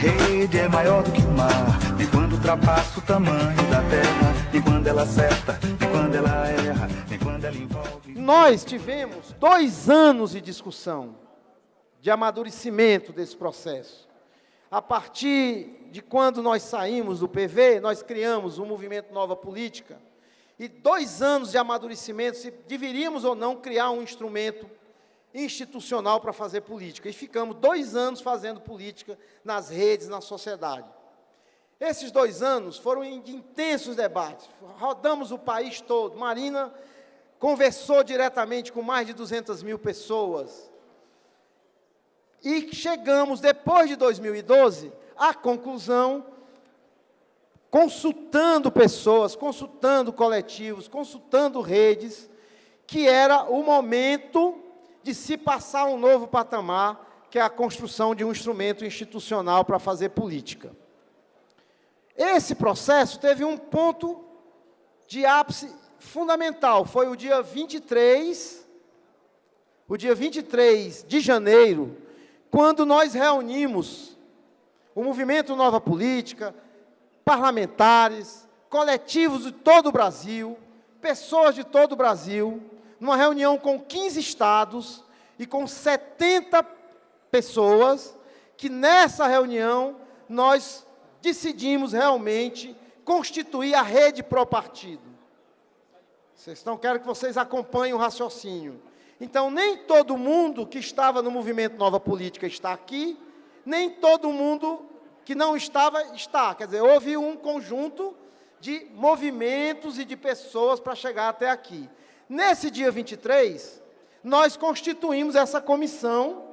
rede é maior do que o mar, nem quando ultrapassa o tamanho da terra, nem quando ela acerta, nem quando ela erra, nem quando ela envolve... Nós tivemos 2 anos de discussão, de amadurecimento desse processo. A partir de quando nós saímos do PV, nós criamos o Movimento Nova Política, e 2 anos de amadurecimento, se deveríamos ou não criar um instrumento institucional para fazer política. E ficamos 2 anos fazendo política nas redes, na sociedade. Esses 2 anos foram de intensos debates. Rodamos o país todo. Marina conversou diretamente com mais de 200 mil pessoas. E chegamos, depois de 2012, à conclusão, consultando pessoas, consultando coletivos, consultando redes, que era o momento de se passar um novo patamar, que é a construção de um instrumento institucional para fazer política. Esse processo teve um ponto de ápice fundamental, foi o dia 23 de janeiro, quando nós reunimos o Movimento Nova Política, parlamentares, coletivos de todo o Brasil, pessoas de todo o Brasil, numa reunião com 15 estados e com 70 pessoas, que nessa reunião nós decidimos realmente constituir a rede pró-partido. Quero que vocês acompanhem o raciocínio. Então, nem todo mundo que estava no Movimento Nova Política está aqui, nem todo mundo que não estava, está. Quer dizer, houve um conjunto de movimentos e de pessoas para chegar até aqui. Nesse dia 23, nós constituímos essa comissão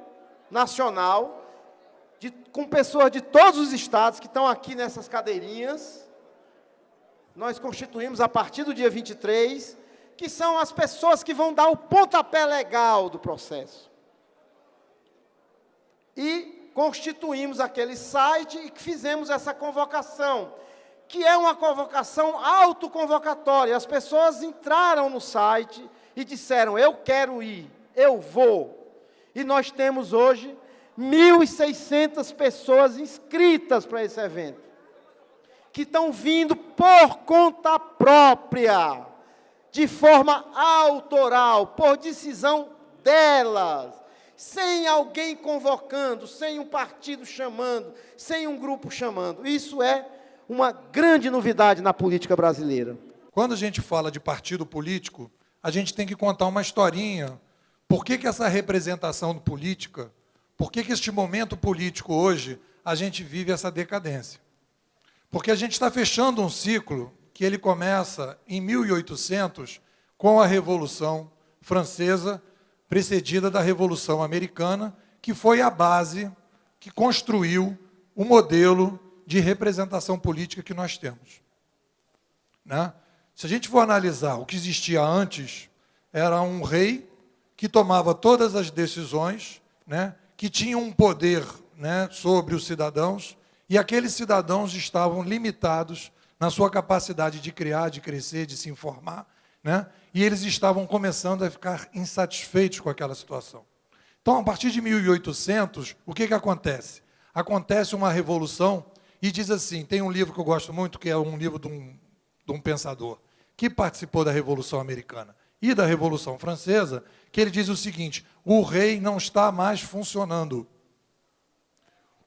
nacional, com pessoas de todos os estados que estão aqui nessas cadeirinhas. Nós constituímos a partir do dia 23, que são as pessoas que vão dar o pontapé legal do processo. E constituímos aquele site e fizemos essa convocação, que é uma convocação autoconvocatória. As pessoas entraram no site e disseram, eu quero ir, eu vou. E nós temos hoje 1.600 pessoas inscritas para esse evento, que estão vindo por conta própria, de forma autoral, por decisão delas, sem alguém convocando, sem um partido chamando, sem um grupo chamando. Isso é uma grande novidade na política brasileira. Quando a gente fala de partido político, a gente tem que contar uma historinha. Por que essa representação política, por que este momento político hoje, a gente vive essa decadência? Porque a gente está fechando um ciclo que ele começa em 1800, com a Revolução Francesa, precedida da Revolução Americana, que foi a base que construiu o modelo de representação política que nós temos. Né? Se a gente for analisar o que existia antes, era um rei que tomava todas as decisões, né, que tinha um poder, né, sobre os cidadãos, e aqueles cidadãos estavam limitados na sua capacidade de criar, de crescer, de se informar, né, e eles estavam começando a ficar insatisfeitos com aquela situação. Então, a partir de 1800, o que acontece? Acontece uma revolução, e diz assim, tem um livro que eu gosto muito, que é um livro de um pensador, que participou da Revolução Americana e da Revolução Francesa, que ele diz o seguinte, o rei não está mais funcionando.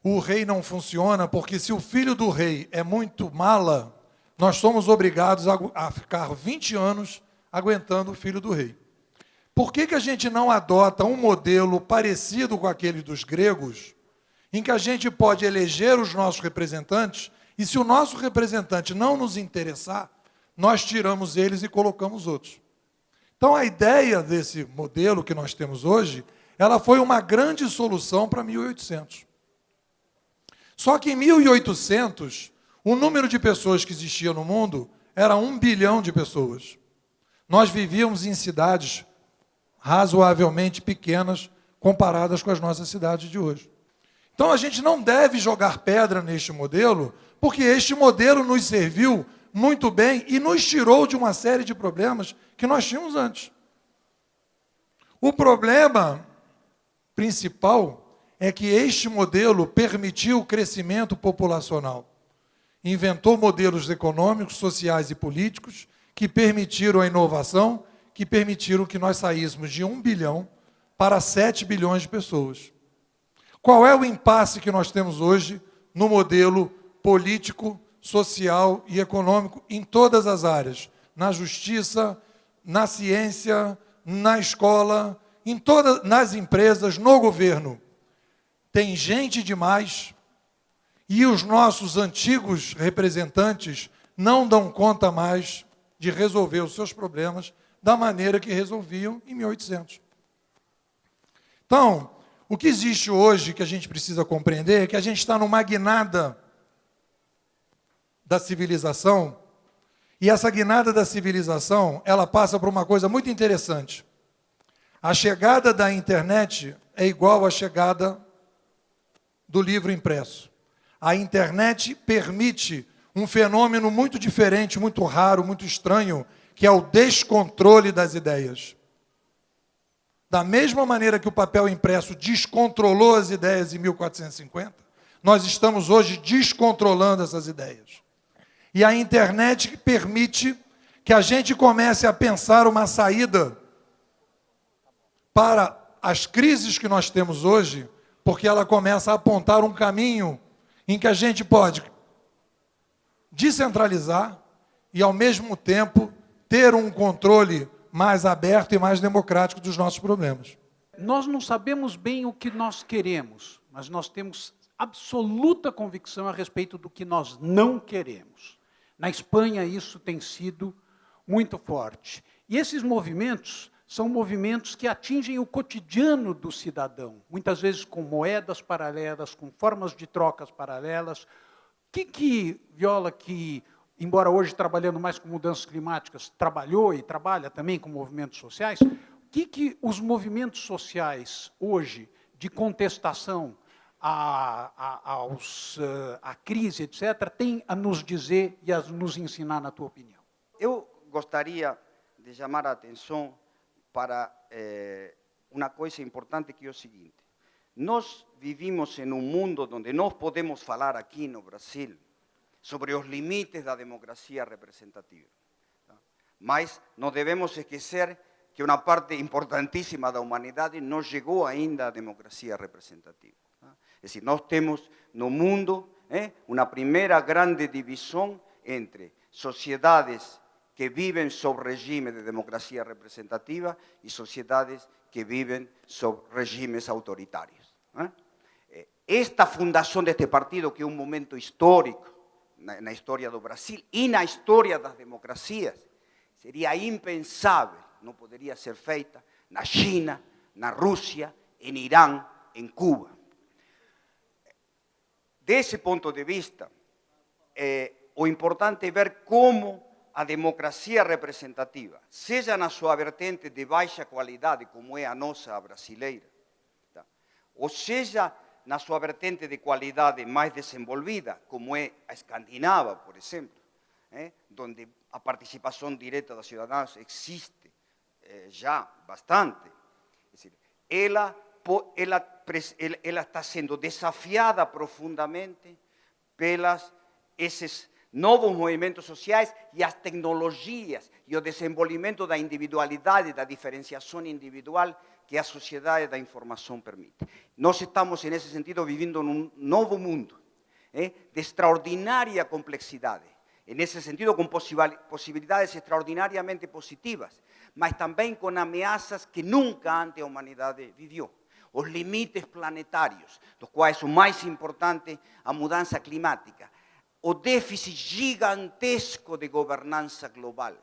O rei não funciona porque se o filho do rei é muito mala, nós somos obrigados a ficar 20 anos aguentando o filho do rei. Por que a gente não adota um modelo parecido com aquele dos gregos, em que a gente pode eleger os nossos representantes, e se o nosso representante não nos interessar, nós tiramos eles e colocamos outros. Então, a ideia desse modelo que nós temos hoje, ela foi uma grande solução para 1800. Só que em 1800, o número de pessoas que existia no mundo era 1 bilhão de pessoas. Nós vivíamos em cidades razoavelmente pequenas, comparadas com as nossas cidades de hoje. Então, a gente não deve jogar pedra neste modelo, porque este modelo nos serviu muito bem e nos tirou de uma série de problemas que nós tínhamos antes. O problema principal é que este modelo permitiu o crescimento populacional. Inventou modelos econômicos, sociais e políticos que permitiram a inovação, que permitiram que nós saíssemos de 1 bilhão para 7 bilhões de pessoas. Qual é o impasse que nós temos hoje no modelo político, social e econômico em todas as áreas? Na justiça, na ciência, na escola, nas empresas, no governo. Tem gente demais e os nossos antigos representantes não dão conta mais de resolver os seus problemas da maneira que resolviam em 1800. Então, o que existe hoje que a gente precisa compreender é que a gente está numa guinada da civilização, e essa guinada da civilização, ela passa por uma coisa muito interessante. A chegada da internet é igual à chegada do livro impresso. A internet permite um fenômeno muito diferente, muito raro, muito estranho, que é o descontrole das ideias. Da mesma maneira que o papel impresso descontrolou as ideias em 1450, nós estamos hoje descontrolando essas ideias. E a internet permite que a gente comece a pensar uma saída para as crises que nós temos hoje, porque ela começa a apontar um caminho em que a gente pode descentralizar e, ao mesmo tempo, ter um controle mais aberto e mais democrático dos nossos problemas. Nós não sabemos bem o que nós queremos, mas nós temos absoluta convicção a respeito do que nós não queremos. Na Espanha, isso tem sido muito forte. E esses movimentos são movimentos que atingem o cotidiano do cidadão, muitas vezes com moedas paralelas, com formas de trocas paralelas. Viola, que, embora hoje trabalhando mais com mudanças climáticas, trabalhou e trabalha também com movimentos sociais, o que os movimentos sociais hoje, de contestação à crise, etc., têm a nos dizer e a nos ensinar, na tua opinião? Eu gostaria de chamar a atenção para uma coisa importante, que é o seguinte: nós vivimos em um mundo onde nós podemos falar aqui no Brasil sobre os limites da democracia representativa, mas não devemos esquecer que uma parte importantíssima da humanidade não chegou ainda à democracia representativa. É decir, nós temos no mundo uma primeira grande divisão entre sociedades que vivem sob regime de democracia representativa e sociedades que vivem sob regimes autoritários. Esta fundação deste partido, que é um momento histórico na história do Brasil e na história das democracias, seria impensável, não poderia ser feita na China, na Rússia, em Irã, em Cuba. Desse ponto de vista, o importante é ver como a democracia representativa, seja na sua vertente de baixa qualidade, como é a nossa, a brasileira, ou seja na sua vertente de qualidade mais desenvolvida, como é a escandinava, por exemplo, onde a participação direta dos cidadãos existe já bastante. É decir, ela está sendo desafiada profundamente esses novos movimentos sociais e as tecnologias e o desenvolvimento da individualidade, da diferenciação individual que a sociedade da informação permite. Nós estamos, nesse sentido, vivendo num novo mundo de extraordinária complexidade, nesse sentido com possibilidades extraordinariamente positivas, mas também com ameaças que nunca antes a humanidade viveu. Os limites planetários, dos quais o mais importante, a mudança climática, o déficit gigantesco de governança global.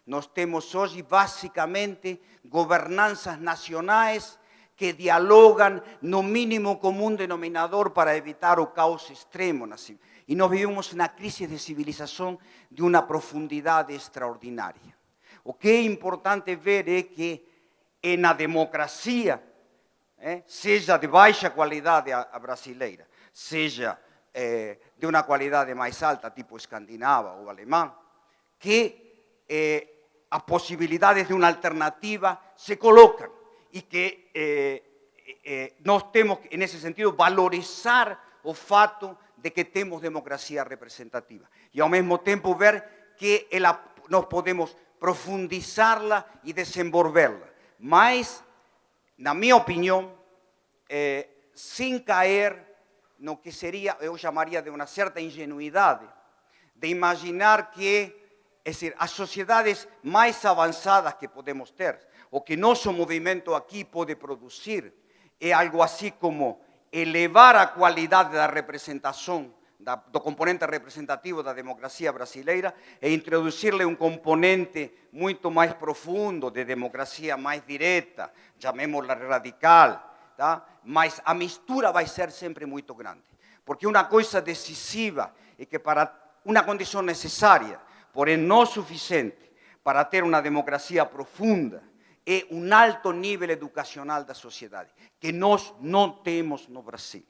Nós temos hoje, basicamente, governanças nacionais que dialogam no mínimo comum denominador para evitar o caos extremo. E nós vivemos uma crise de civilização de uma profundidade extraordinária. O que é importante ver é que na democracia, seja de baixa qualidade a brasileira, seja de uma qualidade mais alta, tipo escandinava ou alemã, que as possibilidades de uma alternativa se colocam e que nós temos que, nesse sentido, valorizar o fato de que temos democracia representativa e, ao mesmo tempo, ver que nós podemos profundizá-la e desenvolvê-la. Mas, na minha opinião, sem cair no que seria, eu chamaria de uma certa ingenuidade, de imaginar que, é decir, as sociedades mais avançadas que podemos ter, o que nosso movimento aqui pode produzir, é algo assim como elevar a qualidade da representação, do componente representativo da democracia brasileira e introduzir-lhe um componente muito mais profundo de democracia mais direta, chamémosla radical, tá? Mas a mistura vai ser sempre muito grande. Porque uma coisa decisiva é que para uma condição necessária, porém não suficiente, para ter uma democracia profunda, é um alto nível educacional da sociedade, que nós não temos no Brasil.